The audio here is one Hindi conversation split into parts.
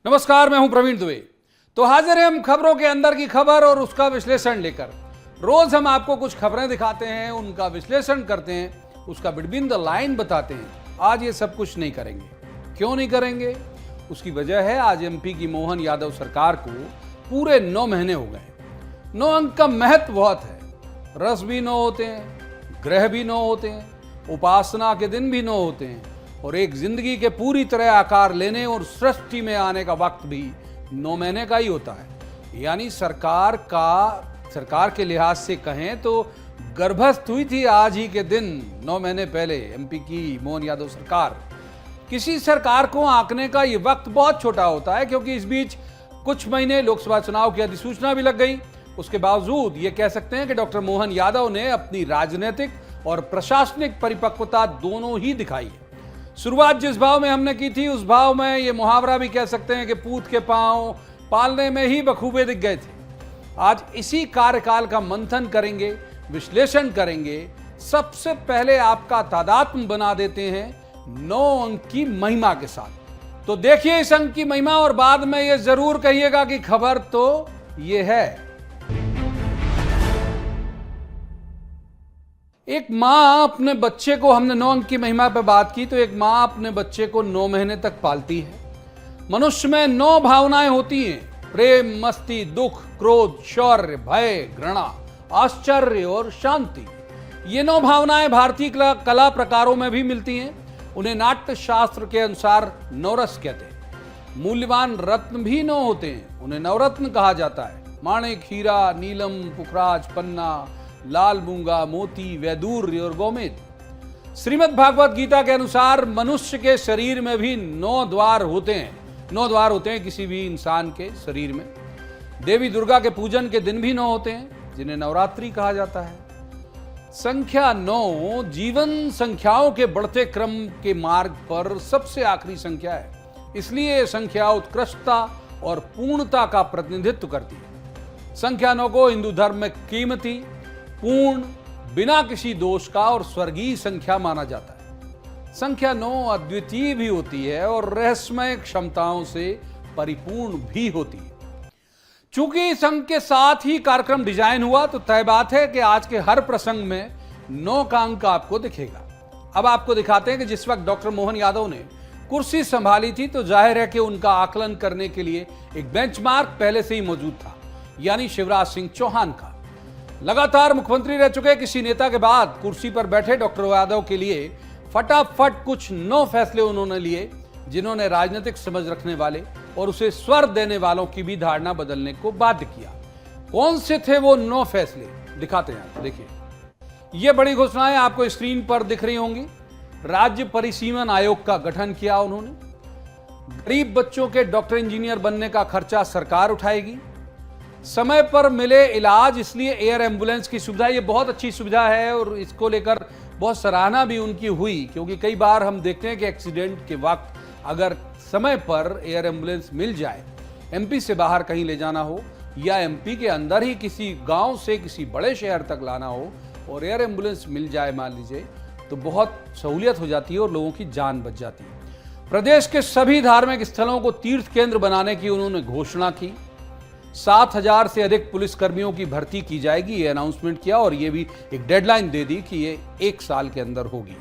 नमस्कार, मैं हूं प्रवीण दुबे। तो हाजिर हैं हम खबरों के अंदर की खबर और उसका विश्लेषण लेकर। रोज हम आपको कुछ खबरें दिखाते हैं, उनका विश्लेषण करते हैं, उसका बिटवीन द लाइन बताते हैं। आज ये सब कुछ नहीं करेंगे। क्यों नहीं करेंगे? उसकी वजह है आज एमपी की मोहन यादव सरकार को पूरे 9 महीने हो गए। 9 अंक का महत्व बहुत है। रस भी 9 होते हैं, ग्रह भी 9 होते हैं, उपासना के दिन भी 9 होते हैं और एक जिंदगी के पूरी तरह आकार लेने और सृष्टि में आने का वक्त भी 9 महीने का ही होता है। यानी सरकार के लिहाज से कहें तो गर्भस्थ हुई थी आज ही के दिन 9 महीने पहले एमपी की मोहन यादव सरकार। किसी सरकार को आंकने का ये वक्त बहुत छोटा होता है, क्योंकि इस बीच कुछ महीने लोकसभा चुनाव की अधिसूचना भी लग गई। उसके बावजूद ये कह सकते हैं कि डॉक्टर मोहन यादव ने अपनी राजनीतिक और प्रशासनिक परिपक्वता दोनों ही दिखाई है। शुरुआत जिस भाव में हमने की थी, उस भाव में ये मुहावरा भी कह सकते हैं कि पूत के पांव पालने में ही बखूबे दिख गए थे। आज इसी कार्यकाल का मंथन करेंगे, विश्लेषण करेंगे। सबसे पहले आपका तादात्म्य बना देते हैं 9 अंक की महिमा के साथ। तो देखिए इस अंक की महिमा और बाद में ये जरूर कहिएगा कि खबर तो ये है। एक माँ अपने बच्चे को, हमने 9 अंक की महिमा पर बात की, तो एक माँ अपने बच्चे को 9 महीने तक पालती है। मनुष्य में 9 भावनाएं होती हैं: प्रेम, मस्ती, दुख, क्रोध, शौर्य, भय, घृणा, आश्चर्य और शांति। ये 9 भावनाएं भारतीय कला प्रकारों में भी मिलती हैं। उन्हें नाट्य शास्त्र के अनुसार नवरस कहते हैं। मूल्यवान रत्न भी 9 होते हैं, उन्हें नवरत्न कहा जाता है। माणिक, हीरा, नीलम, पुखराज, पन्ना, लाल मूंगा, मोती, वैदूर्य और गोमेद। श्रीमद् भागवत गीता के अनुसार मनुष्य के शरीर में भी 9 द्वार होते हैं। 9 द्वार होते हैं किसी भी इंसान के शरीर में। देवी दुर्गा के पूजन के दिन भी 9 होते हैं, जिन्हें नवरात्रि कहा जाता है। संख्या 9 जीवन संख्याओं के बढ़ते क्रम के मार्ग पर सबसे आखिरी संख्या है। इसलिए यह संख्या उत्कृष्टता और पूर्णता का प्रतिनिधित्व करती है। संख्या 9 को हिंदू धर्म में कीमती, पूर्ण, बिना किसी दोष का और स्वर्गीय संख्या माना जाता है। संख्या 9 अद्वितीय भी होती है और रहस्यमय क्षमताओं से परिपूर्ण भी होती है। चूंकि इस अंक के साथ ही कार्यक्रम डिजाइन हुआ, तो तय बात है कि आज के हर प्रसंग में 9 का अंक आपको दिखेगा। अब आपको दिखाते हैं कि जिस वक्त डॉक्टर मोहन यादव ने कुर्सी संभाली थी, तो जाहिर है कि उनका आकलन करने के लिए एक बेंचमार्क पहले से ही मौजूद था, यानी शिवराज सिंह चौहान का। लगातार मुख्यमंत्री रह चुके किसी नेता के बाद कुर्सी पर बैठे डॉक्टर यादव के लिए फटाफट कुछ 9 फैसले उन्होंने लिए, जिन्होंने राजनीतिक समझ रखने वाले और उसे स्वर देने वालों की भी धारणा बदलने को बाध्य किया। कौन से थे वो 9 फैसले? दिखाते हैं आपको। देखिए, ये बड़ी घोषणाएं आपको स्क्रीन पर दिख रही होंगी। राज्य परिसीमन आयोग का गठन किया उन्होंने। गरीब बच्चों के डॉक्टर इंजीनियर बनने का खर्चा सरकार उठाएगी। समय पर मिले इलाज, इसलिए एयर एम्बुलेंस की सुविधा, ये बहुत अच्छी सुविधा है और इसको लेकर बहुत सराहना भी उनकी हुई, क्योंकि कई बार हम देखते हैं कि एक्सीडेंट के वक्त अगर समय पर एयर एम्बुलेंस मिल जाए, एमपी से बाहर कहीं ले जाना हो या एमपी के अंदर ही किसी गांव से किसी बड़े शहर तक लाना हो और एयर एम्बुलेंस मिल जाए मान लीजिए, तो बहुत सहूलियत हो जाती है और लोगों की जान बच जाती है। प्रदेश के सभी धार्मिक स्थलों को तीर्थ केंद्र बनाने की उन्होंने घोषणा की। 7,000 से अधिक पुलिसकर्मियों की भर्ती की जाएगी, ये अनाउंसमेंट किया और ये भी एक डेडलाइन दे दी कि ये 1 साल के अंदर होगी।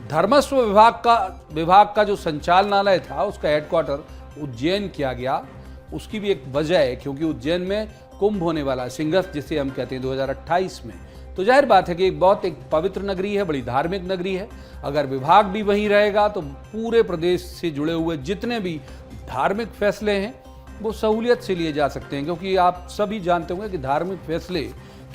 धर्मस्व विभाग का जो संचालनालय था, उसका हेडक्वार्टर उज्जैन किया गया। उसकी भी एक वजह है, क्योंकि उज्जैन में कुंभ होने वाला है, सिंहस्थ जिसे हम कहते हैं 2028 में। तो जाहिर बात है कि एक पवित्र नगरी है, बड़ी धार्मिक नगरी है। अगर विभाग भी वहीं रहेगा तो पूरे प्रदेश से जुड़े हुए जितने भी धार्मिक फैसले हैं वो सहूलियत से लिए जा सकते हैं, क्योंकि आप सभी जानते होंगे कि धार्मिक फैसले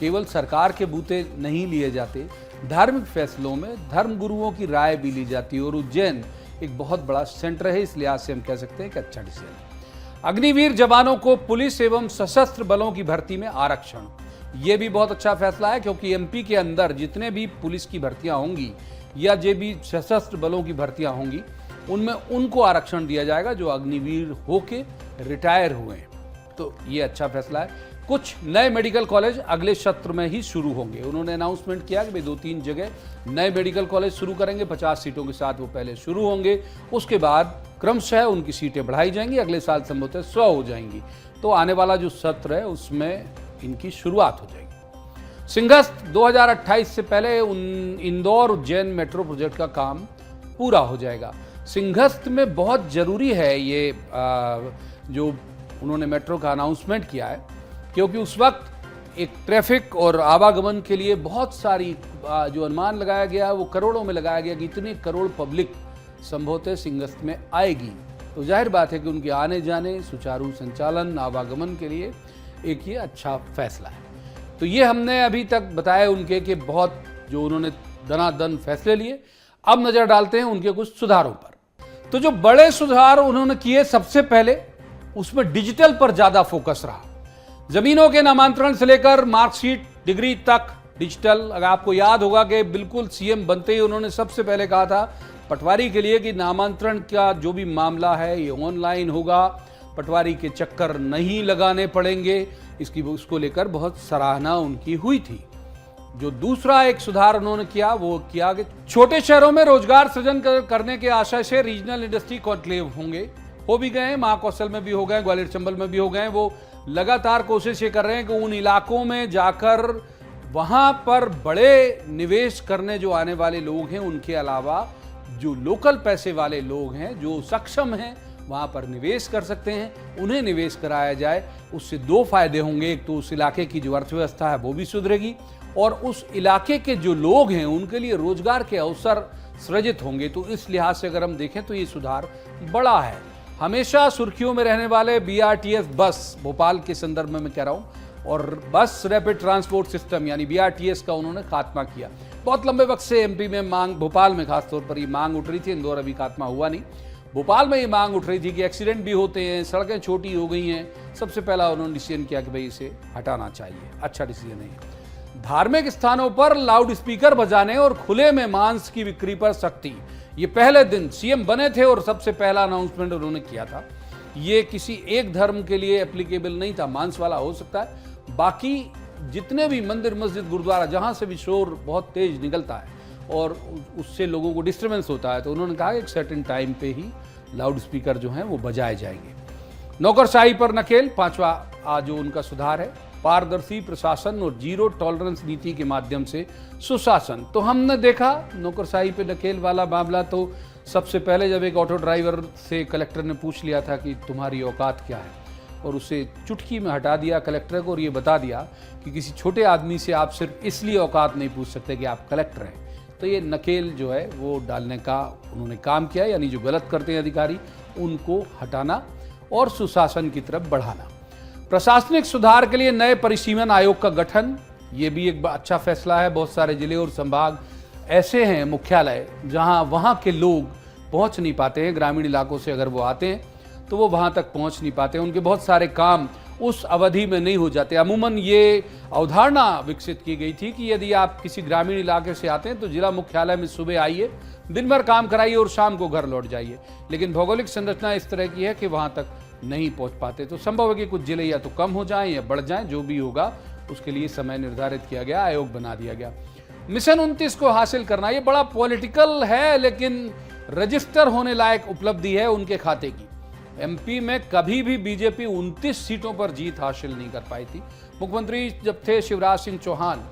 केवल सरकार के बूते नहीं लिए जाते। धार्मिक फैसलों में धर्म गुरुओं की राय भी ली जाती है और उज्जैन एक बहुत बड़ा सेंटर है, इस लिहाज से हम कह सकते हैं कि अच्छा डिसीजन। अग्निवीर जवानों को पुलिस एवं सशस्त्र बलों की भर्ती में आरक्षण, ये भी बहुत अच्छा फैसला है, क्योंकि एमपी के अंदर जितने भी पुलिस की भर्तियां होंगी या जो भी सशस्त्र बलों की भर्तियां होंगी, उनमें उनको आरक्षण दिया जाएगा जो अग्निवीर होके रिटायर हुए हैं। तो ये अच्छा फैसला है। कुछ नए मेडिकल कॉलेज अगले सत्र में ही शुरू होंगे। उन्होंने अनाउंसमेंट किया कि भाई 2-3 जगह नए मेडिकल कॉलेज शुरू करेंगे, 50 सीटों के साथ वो पहले शुरू होंगे, उसके बाद क्रमशः उनकी सीटें बढ़ाई जाएंगी, अगले साल संभवतः 100 हो जाएंगी। तो आने वाला जो सत्र है उसमें इनकी शुरुआत हो जाएगी। सिंहस्थ 2028 से पहले इंदौर उज्जैन मेट्रो प्रोजेक्ट का काम पूरा हो जाएगा। सिंहस्थ में बहुत जरूरी है ये जो उन्होंने मेट्रो का अनाउंसमेंट किया है, क्योंकि उस वक्त एक ट्रैफिक और आवागमन के लिए बहुत सारी जो अनुमान लगाया गया है वो करोड़ों में लगाया गया कि इतने करोड़ पब्लिक संभवतः सिंहस्थ में आएगी। तो जाहिर बात है कि उनके आने जाने, सुचारू संचालन, आवागमन के लिए एक ये अच्छा फैसला है। तो ये हमने अभी तक बताया उनके कि बहुत जो उन्होंने दनादन फैसले लिए। अब नजर डालते हैं उनके कुछ सुधारों पर। तो जो बड़े सुधार उन्होंने किए, सबसे पहले उसमें डिजिटल पर ज्यादा फोकस रहा। जमीनों के नामांतरण से लेकर मार्कशीट, डिग्री तक डिजिटल। अगर आपको याद होगा कि बिल्कुल सीएम बनते ही उन्होंने सबसे पहले कहा था पटवारी के लिए कि नामांतरण का जो भी मामला है ये ऑनलाइन होगा, पटवारी के चक्कर नहीं लगाने पड़ेंगे। उसको लेकर बहुत सराहना उनकी हुई थी। जो दूसरा एक सुधार उन्होंने किया वो किया कि छोटे शहरों में रोजगार सृजन करने के आशय से रीजनल इंडस्ट्री कॉन्क्लेव होंगे। हो भी गए, महाकौशल में भी हो गए, ग्वालियर चंबल में भी हो गए। वो लगातार कोशिश ये कर रहे हैं कि उन इलाकों में जाकर वहां पर बड़े निवेश करने जो आने वाले लोग हैं उनके अलावा जो लोकल पैसे वाले लोग हैं, जो सक्षम हैं, वहां पर निवेश कर सकते हैं, उन्हें निवेश कराया जाए। उससे दो फायदे होंगे। एक तो उस इलाके की जो अर्थव्यवस्था है वो भी सुधरेगी और उस इलाके के जो लोग हैं उनके लिए रोजगार के अवसर सृजित होंगे। तो इस लिहाज से अगर हम देखें तो ये सुधार बड़ा है। हमेशा सुर्खियों में रहने वाले बीआरटीएस बस, भोपाल के संदर्भ में मैं कह रहा हूं, और बस रैपिड ट्रांसपोर्ट सिस्टम यानी बीआरटीएस का उन्होंने खात्मा किया। बहुत लंबे वक्त से एमपी में मांग, भोपाल में खासतौर पर ये मांग उठ रही थी। इंदौर अभी खात्मा हुआ नहीं, भोपाल में ये मांग उठ रही थी कि एक्सीडेंट भी होते हैं, सड़कें छोटी हो गई हैं। सबसे पहला उन्होंने डिसीजन किया कि भाई इसे हटाना चाहिए। अच्छा डिसीजन है। धार्मिक स्थानों पर लाउड स्पीकर बजाने और खुले में मांस की बिक्री पर सख्ती। ये पहले दिन सीएम बने थे और सबसे पहला अनाउंसमेंट उन्होंने किया था। ये किसी एक धर्म के लिए एप्लीकेबल नहीं था, मांस वाला हो सकता है, बाकी जितने भी मंदिर, मस्जिद, गुरुद्वारा जहां से भी शोर बहुत तेज निकलता है और उससे लोगों को डिस्टर्बेंस होता है, तो उन्होंने कहा एक सर्टेन टाइम पे ही लाउड स्पीकर जो हैं वो बजाए जाएंगे। नौकरशाही पर नकेल, पांचवा जो उनका सुधार है। पारदर्शी प्रशासन और जीरो टॉलरेंस नीति के माध्यम से सुशासन। तो हमने देखा नौकरशाही पे नकेल वाला मामला, तो सबसे पहले जब एक ऑटो ड्राइवर से कलेक्टर ने पूछ लिया था कि तुम्हारी औकात क्या है, और उसे चुटकी में हटा दिया कलेक्टर को और ये बता दिया कि किसी छोटे आदमी से आप सिर्फ इसलिए औकात नहीं पूछ सकते कि आप कलेक्टर हैं। तो ये नकेल जो है वो डालने का उन्होंने काम किया, यानी जो गलत करते हैं अधिकारी उनको हटाना और सुशासन की तरफ बढ़ाना। प्रशासनिक सुधार के लिए नए परिसीमन आयोग का गठन, ये भी एक अच्छा फैसला है। बहुत सारे जिले और संभाग ऐसे हैं, मुख्यालय, जहां वहां के लोग पहुंच नहीं पाते हैं। ग्रामीण इलाकों से अगर वो आते हैं तो वो वहां तक पहुंच नहीं पाते, उनके बहुत सारे काम उस अवधि में नहीं हो जाते। अमूमन ये अवधारणा विकसित की गई थी कि यदि आप किसी ग्रामीण इलाके से आते हैं तो जिला मुख्यालय में सुबह आइए, दिन भर काम कराइए और शाम को घर लौट जाइए। लेकिन भौगोलिक संरचना इस तरह की है कि वहां तक नहीं पहुंच पाते। तो संभव है कि कुछ जिले या तो कम हो जाएं या बढ़ जाएं, जो भी होगा उसके लिए समय निर्धारित किया गया, आयोग बना दिया गया। मिशन 29 को हासिल करना, ये बड़ा पॉलिटिकल है लेकिन रजिस्टर होने लायक उपलब्धि है उनके खाते की। एमपी में कभी भी बीजेपी 29 सीटों पर जीत हासिल नहीं कर पाई थी। मुख्यमंत्री जब थे शिवराज सिंह चौहान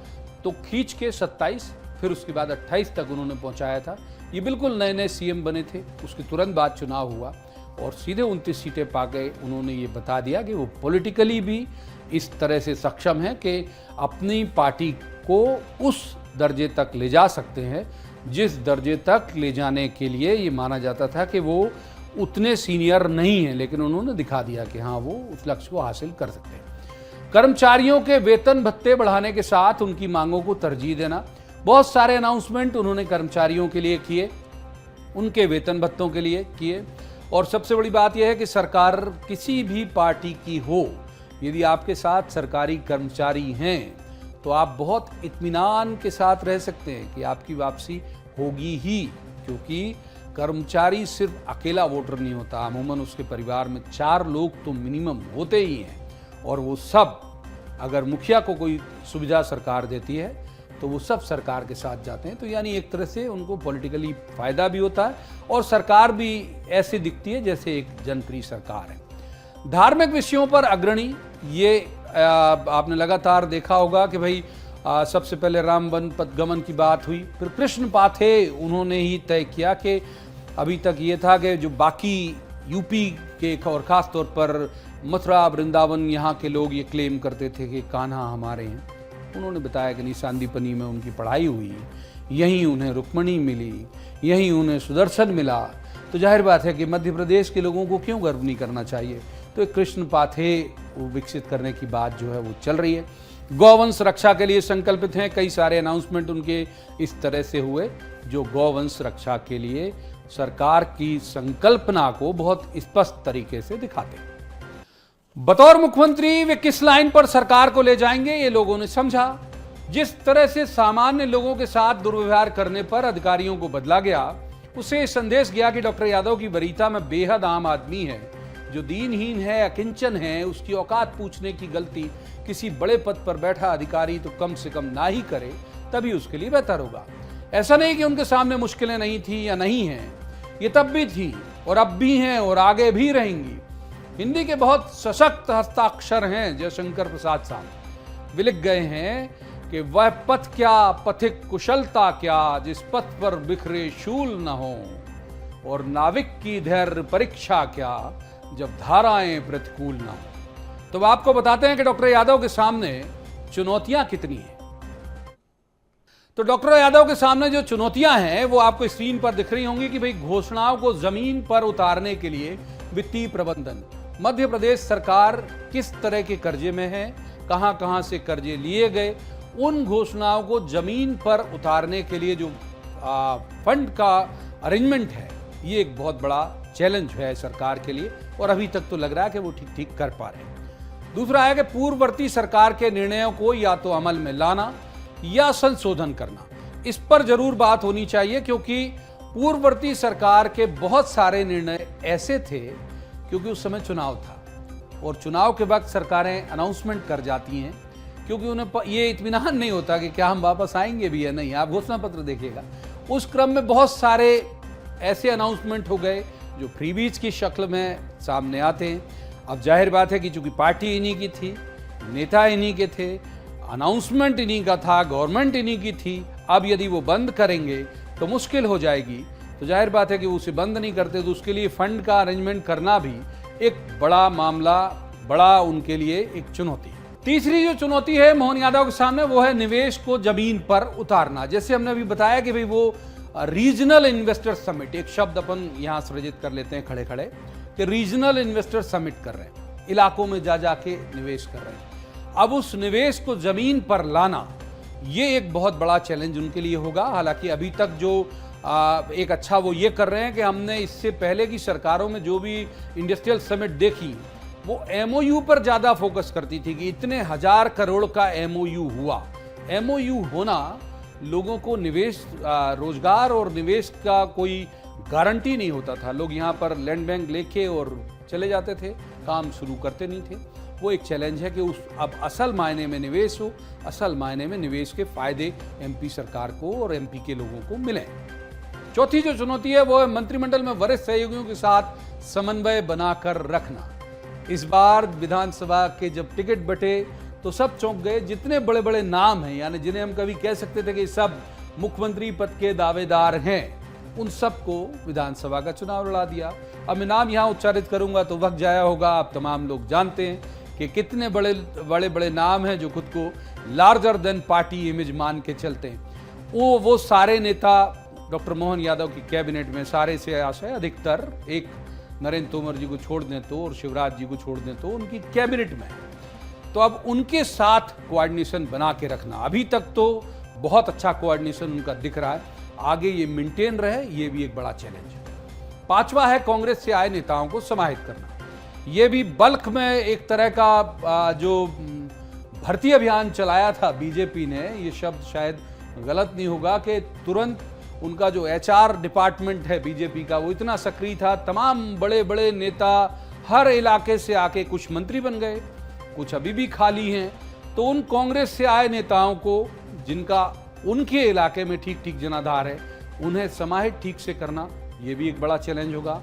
तो खींच के 27, फिर उसके बाद 28 तक उन्होंने पहुंचाया था। ये बिल्कुल नए नए सीएम बने थे, उसके तुरंत बाद चुनाव हुआ और सीधे 29 सीटें पा गए। उन्होंने ये बता दिया कि वो पॉलिटिकली भी इस तरह से सक्षम है कि अपनी पार्टी को उस दर्जे तक ले जा सकते हैं जिस दर्जे तक ले जाने के लिए ये माना जाता था कि वो उतने सीनियर नहीं हैं, लेकिन उन्होंने दिखा दिया कि हाँ वो उस लक्ष्य को हासिल कर सकते हैं। कर्मचारियों के वेतन भत्ते बढ़ाने के साथ उनकी मांगों को तरजीह देना, बहुत सारे अनाउंसमेंट उन्होंने कर्मचारियों के लिए किए, उनके वेतन भत्तों के लिए किए। और सबसे बड़ी बात यह है कि सरकार किसी भी पार्टी की हो, यदि आपके साथ सरकारी कर्मचारी हैं तो आप बहुत इत्मीनान के साथ रह सकते हैं कि आपकी वापसी होगी ही, क्योंकि कर्मचारी सिर्फ अकेला वोटर नहीं होता। अमूमन उसके परिवार में 4 लोग तो मिनिमम होते ही हैं और वो सब अगर मुखिया को कोई सुविधा सरकार देती है तो वो सब सरकार के साथ जाते हैं। तो यानी एक तरह से उनको पॉलिटिकली फायदा भी होता है और सरकार भी ऐसी दिखती है जैसे एक जनप्रिय सरकार है। धार्मिक विषयों पर अग्रणी, ये आपने लगातार देखा होगा कि भाई सबसे पहले राम वन पथगमन की बात हुई, फिर कृष्ण पाथे उन्होंने ही तय किया कि अभी तक ये था कि जो बाकी यूपी के और ख़ास तौर पर मथुरा वृंदावन यहाँ के लोग ये क्लेम करते थे कि कान्हा हमारे हैं। उन्होंने बताया कि नहीं, सांदीपनी में उनकी पढ़ाई हुई, यहीं उन्हें रुक्मणी मिली, यहीं उन्हें सुदर्शन मिला। तो जाहिर बात है कि मध्य प्रदेश के लोगों को क्यों गर्व नहीं करना चाहिए। तो एक कृष्ण पाथे विकसित करने की बात जो है वो चल रही है। गौवंश रक्षा के लिए संकल्पित हैं, कई सारे अनाउंसमेंट उनके इस तरह से हुए जो गौवंश रक्षा के लिए सरकार की संकल्पना को बहुत स्पष्ट तरीके से दिखाते हैं। बतौर मुख्यमंत्री वे किस लाइन पर सरकार को ले जाएंगे ये लोगों ने समझा। जिस तरह से सामान्य लोगों के साथ दुर्व्यवहार करने पर अधिकारियों को बदला गया, उसे संदेश गया कि डॉक्टर यादव की वरीयता में बेहद आम आदमी है, जो दीनहीन है, अकिंचन है, उसकी औकात पूछने की गलती किसी बड़े पद पर बैठा अधिकारी तो कम से कम ना ही करे, तभी उसके लिए बेहतर होगा। ऐसा नहीं कि उनके सामने मुश्किलें नहीं थी या नहीं हैं, ये तब भी थी और अब भी हैं और आगे भी रहेंगी। हिंदी के बहुत सशक्त हस्ताक्षर हैं जयशंकर प्रसाद साहब। वे लिख गए हैं कि वह पथ क्या, पथिक कुशलता क्या, जिस पथ पर बिखरे शूल न हो, और नाविक की धैर्य परीक्षा क्या, जब धाराएं प्रतिकूल न हो। तो आपको बताते हैं कि डॉक्टर यादव के सामने चुनौतियां कितनी हैं। तो डॉक्टर यादव के सामने जो चुनौतियां हैं वो आपको स्क्रीन पर दिख रही होंगी कि भाई घोषणाओं को जमीन पर उतारने के लिए वित्तीय प्रबंधन। मध्य प्रदेश सरकार किस तरह के कर्जे में है, कहां कहां से कर्जे लिए गए, उन घोषणाओं को जमीन पर उतारने के लिए जो फंड का अरेंजमेंट है, ये एक बहुत बड़ा चैलेंज है सरकार के लिए और अभी तक तो लग रहा है कि वो ठीक कर पा रहे हैं। दूसरा है कि पूर्ववर्ती सरकार के निर्णयों को या तो अमल में लाना या संशोधन करना। इस पर जरूर बात होनी चाहिए क्योंकि पूर्ववर्ती सरकार के बहुत सारे निर्णय ऐसे थे, क्योंकि उस समय चुनाव था और चुनाव के वक्त सरकारें अनाउंसमेंट कर जाती हैं क्योंकि उन्हें ये इत्मीनान नहीं होता कि क्या हम वापस आएंगे भी या नहीं। आप घोषणा पत्र देखिएगा, उस क्रम में बहुत सारे ऐसे अनाउंसमेंट हो गए जो फ्रीबीज की शक्ल में सामने आते हैं। अब जाहिर बात है कि चूंकि पार्टी इन्हीं की थी, नेता इन्हीं के थे, अनाउंसमेंट इन्हीं का था, गवर्नमेंट इन्हीं की थी, अब यदि वो बंद करेंगे तो मुश्किल हो जाएगी। तो जाहिर बात है कि उसे बंद नहीं करते तो उसके लिए फंड का अरेंजमेंट करना भी एक बड़ा मामला, बड़ा उनके लिए एक चुनौती है। तीसरी जो चुनौती है मोहन यादव के सामने वो है निवेश को जमीन पर उतारना। जैसे हमने अभी बताया कि भाई वो रीजनल इन्वेस्टर समिट, एक शब्द अपन यहाँ सृजित कर लेते हैं खड़े खड़े कि रीजनल इन्वेस्टर समिट कर रहे हैं, इलाकों में जा जाके निवेश कर रहे हैं। अब उस निवेश को जमीन पर लाना ये एक बहुत बड़ा चैलेंज उनके लिए होगा। हालांकि अभी तक जो एक अच्छा वो ये कर रहे हैं कि हमने इससे पहले की सरकारों में जो भी इंडस्ट्रियल समिट देखी वो एमओयू पर ज़्यादा फोकस करती थी कि इतने 1000 करोड़ का एमओयू हुआ। एमओयू होना लोगों को निवेश, रोजगार और निवेश का कोई गारंटी नहीं होता था। लोग यहाँ पर लैंड बैंक लेके और चले जाते थे, काम शुरू करते नहीं थे। वो एक चैलेंज है कि उस अब असल मायने में निवेश हो, असल मायने में निवेश के फायदे एमपी सरकार को और एमपी के लोगों को मिलें। चौथी जो चुनौती है वो है मंत्रिमंडल में वरिष्ठ सहयोगियों के साथ समन्वय बनाकर रखना। इस बार विधानसभा के जब टिकट बटे तो सब चौंक गए। जितने बड़े बड़े नाम हैं, यानी जिन्हें हम कभी कह सकते थे कि सब मुख्यमंत्री पद के दावेदार हैं, उन सबको विधानसभा का चुनाव लड़ा दिया। अब मैं नाम यहाँ उच्चारित करूंगा तो वक्त जाया होगा। आप तमाम लोग जानते हैं कि कितने बड़े बड़े बड़े नाम हैं जो खुद को लार्जर देन पार्टी इमेज मान के चलते हैं। वो सारे नेता डॉक्टर मोहन यादव की कैबिनेट में सारे से आशय अधिकतर, एक नरेंद्र तोमर जी को छोड़ दें तो और शिवराज जी को छोड़ दें तो उनकी कैबिनेट में। तो अब उनके साथ कोऑर्डिनेशन बना के रखना, अभी तक तो बहुत अच्छा कोऑर्डिनेशन उनका दिख रहा है, आगे ये मेंटेन रहे, ये भी एक बड़ा चैलेंज है। पांचवा है कांग्रेस से आए नेताओं को समाहित करना। ये भी बल्क में एक तरह का जो भर्ती अभियान चलाया था बीजेपी ने, ये शब्द शायद गलत नहीं होगा कि तुरंत उनका जो एचआर डिपार्टमेंट है बीजेपी का वो इतना सक्रिय था। तमाम बड़े बड़े नेता हर इलाके से आके कुछ मंत्री बन गए, कुछ अभी भी खाली हैं। तो उन कांग्रेस से आए नेताओं को, जिनका उनके इलाके में ठीक ठीक जनाधार है, उन्हें समाहित ठीक से करना, ये भी एक बड़ा चैलेंज होगा।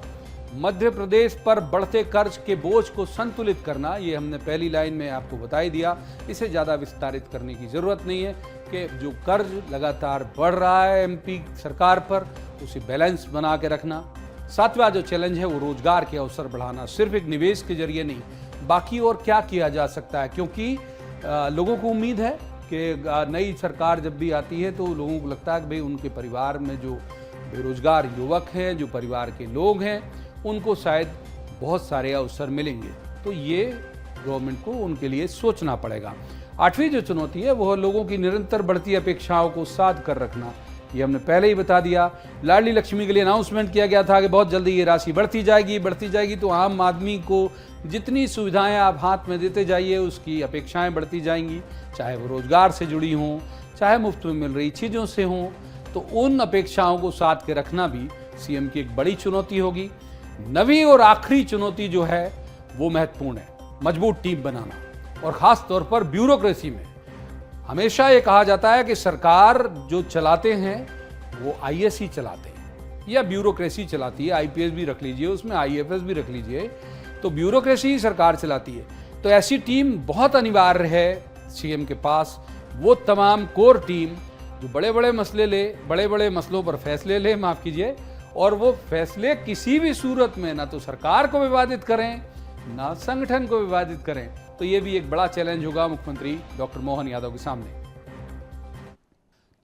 मध्य प्रदेश पर बढ़ते कर्ज के बोझ को संतुलित करना, ये हमने पहली लाइन में आपको बता ही दिया, इसे ज़्यादा विस्तारित करने की ज़रूरत नहीं है कि जो कर्ज लगातार बढ़ रहा है एमपी सरकार पर, उसे बैलेंस बना के रखना। सातवां जो चैलेंज है वो रोजगार के अवसर बढ़ाना, सिर्फ एक निवेश के जरिए नहीं, बाकी और क्या किया जा सकता है, क्योंकि लोगों को उम्मीद है कि नई सरकार जब भी आती है तो लोगों को लगता है कि भाई उनके परिवार में जो बेरोजगार युवक हैं, जो परिवार के लोग हैं, उनको शायद बहुत सारे अवसर मिलेंगे। तो ये गवर्नमेंट को उनके लिए सोचना पड़ेगा। आठवीं जो चुनौती है वो लोगों की निरंतर बढ़ती अपेक्षाओं को साध कर रखना, ये हमने पहले ही बता दिया। लाडली लक्ष्मी के लिए अनाउंसमेंट किया गया था कि बहुत जल्दी ये राशि बढ़ती जाएगी, तो आम आदमी को जितनी सुविधाएं आप हाथ में देते जाइए उसकी अपेक्षाएं बढ़ती जाएंगी, चाहे वो रोजगार से जुड़ी हों, चाहे मुफ्त में मिल रही चीज़ों से हों। तो उन अपेक्षाओं को साथ के रखना भी सीएम की एक बड़ी चुनौती होगी। नवी और आखिरी चुनौती जो है वो महत्वपूर्ण है, मजबूत टीम बनाना, और ख़ास तौर पर ब्यूरोक्रेसी में। हमेशा ये कहा जाता है कि सरकार जो चलाते हैं वो आईएएस ही चलाते हैं या ब्यूरोक्रेसी चलाती है, आईपीएस भी रख लीजिए, उसमें आईएफएस भी रख लीजिए, तो ब्यूरोक्रेसी ही सरकार चलाती है। तो ऐसी टीम बहुत अनिवार्य है सीएम के पास, वो तमाम कोर टीम जो बड़े बड़े मसले ले, बड़े बड़े मसलों पर फैसले ले, माफ़ कीजिए, और वो फैसले किसी भी सूरत में ना तो सरकार को विवादित करें ना संगठन को विवादित करें। तो ये भी एक बड़ा चैलेंज होगा मुख्यमंत्री डॉक्टर मोहन यादव के सामने।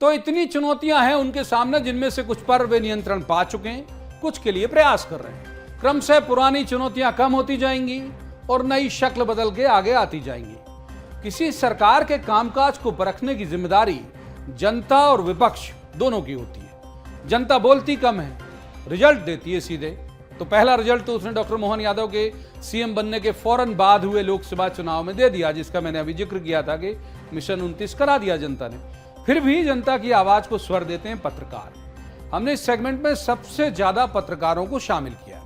तो इतनी चुनौतियां हैं उनके सामने, जिनमें से कुछ पर वे नियंत्रण पा चुके हैं, कुछ के लिए प्रयास कर रहे हैं। क्रमशः पुरानी चुनौतियां कम होती जाएंगी और नई शक्ल बदल के आगे आती जाएंगी। किसी सरकार के कामकाज को परखने की जिम्मेदारी जनता और विपक्ष दोनों की होती है। जनता बोलती कम है, रिजल्ट देती है सीधे। तो पहला रिजल्ट तो उसने डॉक्टर मोहन यादव के सीएम बनने के फौरन बाद हुए लोकसभा चुनाव में दे दिया, जिसका मैंने अभी जिक्र किया था कि मिशन 29 करा दिया जनता ने। फिर भी जनता की आवाज को स्वर देते हैं पत्रकार। हमने इस सेगमेंट में सबसे ज्यादा पत्रकारों को शामिल किया।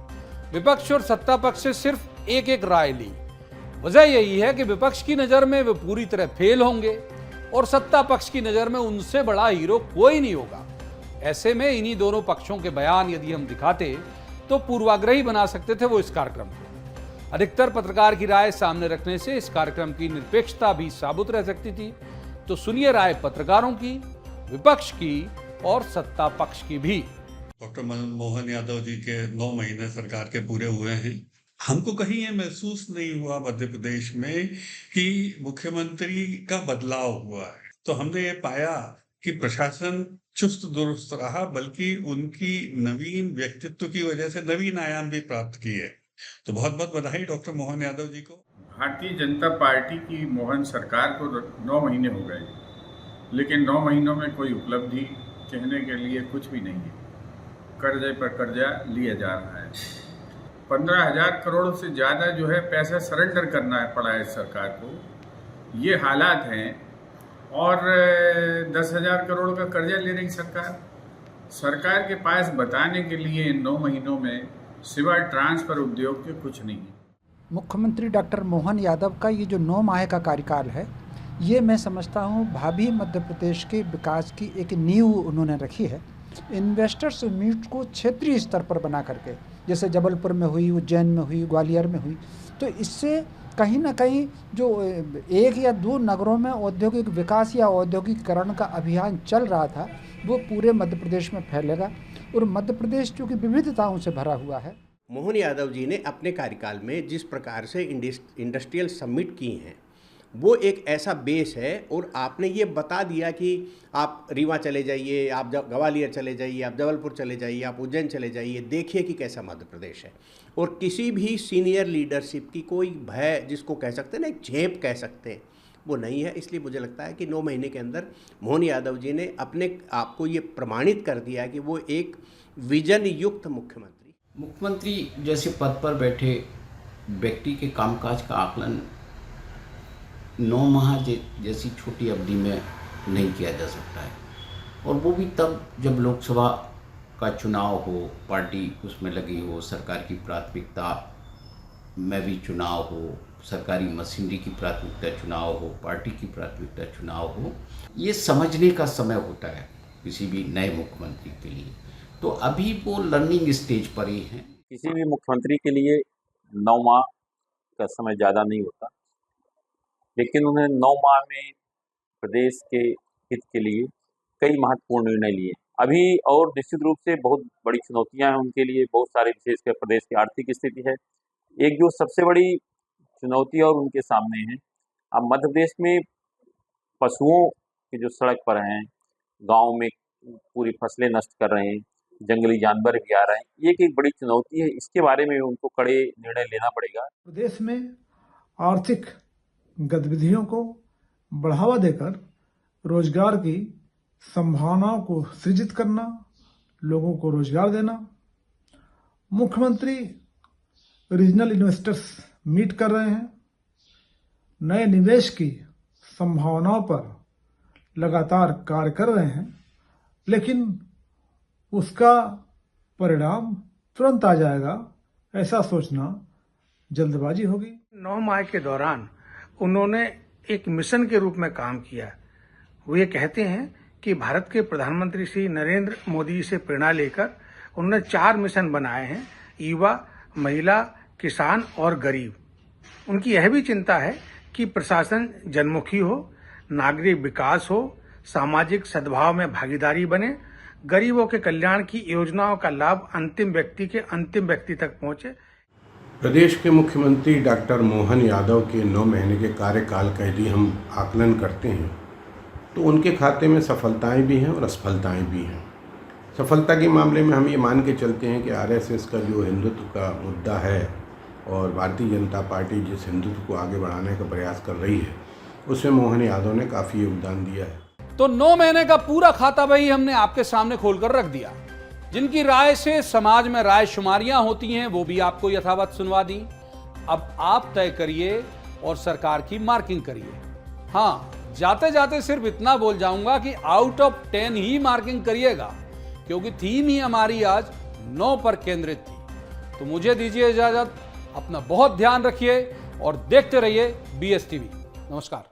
विपक्ष और सत्ता पक्ष से सिर्फ एक एक राय ली। वजह यही है कि विपक्ष की नजर में वे पूरी तरह फेल होंगे और सत्ता पक्ष की नजर में उनसे बड़ा हीरो कोई नहीं होगा। ऐसे में इन्हीं दोनों पक्षों के बयान यदि हम दिखाते तो पूर्वाग्रही बना सकते थे वो इस कार्यक्रम को। अधिकतर पत्रकार की राय सामने रखने से इस कार्यक्रम की निरपेक्षता भी साबुत रह सकती थी। तो सुनिए राय पत्रकारों की, विपक्ष की और सत्ता पक्ष की भी। डॉक्टर मोहन यादव जी के 9 महीने सरकार के पूरे हुए हैं। हमको कहीं ये महसूस नहीं हुआ मध्य प्रदेश में कि मुख्यमंत्री का बदलाव हुआ है। तो हमने ये पाया कि प्रशासन चुस्त दुरुस्त रहा, बल्कि उनकी नवीन व्यक्तित्व की वजह से नवीन आयाम भी प्राप्त किए। तो बहुत बहुत बधाई डॉक्टर मोहन यादव जी को। भारतीय जनता पार्टी की मोहन सरकार को 9 महीने हो गए, लेकिन 9 महीनों में कोई उपलब्धि कहने के लिए कुछ भी नहीं है। कर्जे पर कर्जा लिया जा रहा है। 15,000 करोड़ से ज़्यादा जो है पैसा सरेंडर करना पड़ा है सरकार को, ये हालात हैं। और 10,000 करोड़ का कर्जा ले रही सरकार के पास बताने के लिए इन 9 महीनों में सिवाय ट्रांसफर उद्योग के कुछ नहीं है। मुख्यमंत्री डॉक्टर मोहन यादव का ये जो 9 माह का कार्यकाल है, ये मैं समझता हूँ भावी मध्य प्रदेश के विकास की एक नींव उन्होंने रखी है। इन्वेस्टर्स मीट को क्षेत्रीय स्तर पर बना करके, जैसे जबलपुर में हुई, उज्जैन में हुई, ग्वालियर में हुई, तो इससे कहीं ना कहीं जो 1 या 2 नगरों में औद्योगिक विकास या औद्योगिकरण का अभियान चल रहा था, वो पूरे मध्य प्रदेश में फैलेगा। और मध्य प्रदेश जो कि विविधताओं से भरा हुआ है। मोहन यादव जी ने अपने कार्यकाल में जिस प्रकार से इंडस्ट्रियल समिट की हैं, वो एक ऐसा बेस है। और आपने ये बता दिया कि आप रीवा चले जाइए, आप ग्वालियर चले जाइए, आप जबलपुर चले जाइए, आप उज्जैन चले जाइए, देखिए कि कैसा मध्य प्रदेश है। और किसी भी सीनियर लीडरशिप की कोई भय, जिसको कह सकते हैं ना, एक झेप कह सकते हैं, वो नहीं है। इसलिए मुझे लगता है कि 9 महीने के अंदर मोहन यादव जी ने अपने आप को ये प्रमाणित कर दिया है कि वो एक विजन युक्त मुख्यमंत्री जैसे पद पर बैठे व्यक्ति के कामकाज का आकलन 9 माह जैसी छोटी अवधि में नहीं किया जा सकता है। और वो भी तब जब लोकसभा का चुनाव हो, पार्टी उसमें लगी हो, सरकार की प्राथमिकता में भी चुनाव हो, सरकारी मशीनरी की प्राथमिकता चुनाव हो, पार्टी की प्राथमिकता चुनाव हो, ये समझने का समय होता है किसी भी नए मुख्यमंत्री के लिए। तो अभी वो लर्निंग स्टेज पर ही हैं। किसी भी मुख्यमंत्री के लिए 9 माह का समय ज़्यादा नहीं होता, लेकिन उन्हें 9 माह में प्रदेश के हित के लिए कई महत्वपूर्ण निर्णय लिए। अभी और निश्चित रूप से बहुत बड़ी चुनौतियां हैं उनके लिए, बहुत सारे, विशेषकर प्रदेश की आर्थिक स्थिति है एक जो सबसे बड़ी चुनौती और उनके सामने है। अब मध्य प्रदेश में पशुओं की जो सड़क पर हैं, गांव में पूरी फसलें नष्ट कर रहे हैं, जंगली जानवर भी आ रहे हैं, ये एक बड़ी चुनौती है। इसके बारे में उनको कड़े निर्णय लेना पड़ेगा। प्रदेश में आर्थिक गतिविधियों को बढ़ावा देकर रोजगार की संभावनाओं को सृजित करना, लोगों को रोजगार देना। मुख्यमंत्री रीजनल इन्वेस्टर्स मीट कर रहे हैं, नए निवेश की संभावनाओं पर लगातार कार्य कर रहे हैं, लेकिन उसका परिणाम तुरंत आ जाएगा ऐसा सोचना जल्दबाजी होगी। 9 माह के दौरान उन्होंने एक मिशन के रूप में काम किया। वो ये कहते हैं कि भारत के प्रधानमंत्री श्री नरेंद्र मोदी से प्रेरणा लेकर उन्होंने 4 मिशन बनाए हैं: युवा, महिला, किसान और गरीब। उनकी यह भी चिंता है कि प्रशासन जनमुखी हो, नागरिक विकास हो, सामाजिक सद्भाव में भागीदारी बने, गरीबों के कल्याण की योजनाओं का लाभ अंतिम व्यक्ति तक पहुंचे। प्रदेश के मुख्यमंत्री डॉक्टर मोहन यादव के 9 महीने के कार्यकाल का यदि हम आकलन करते हैं तो उनके खाते में सफलताएं भी हैं और असफलताएं भी हैं। सफलता के मामले में हम ये मान के चलते हैं कि आरएसएस का जो हिंदुत्व का मुद्दा है और भारतीय जनता पार्टी जिस हिंदुत्व को आगे बढ़ाने का प्रयास कर रही है, उसमें मोहन यादव ने काफ़ी योगदान दिया है। तो 9 महीने का पूरा खाता बही हमने आपके सामने खोलकर रख दिया। जिनकी राय से समाज में राय शुमारियां होती हैं वो भी आपको यथावत सुनवा दी। अब आप तय करिए और सरकार की मार्किंग करिए। हाँ, जाते जाते सिर्फ इतना बोल जाऊंगा कि आउट ऑफ 10 ही मार्किंग करिएगा, क्योंकि थीम ही हमारी आज 9 पर केंद्रित थी। तो मुझे दीजिए इजाजत, अपना बहुत ध्यान रखिए और देखते रहिए BS TV। नमस्कार।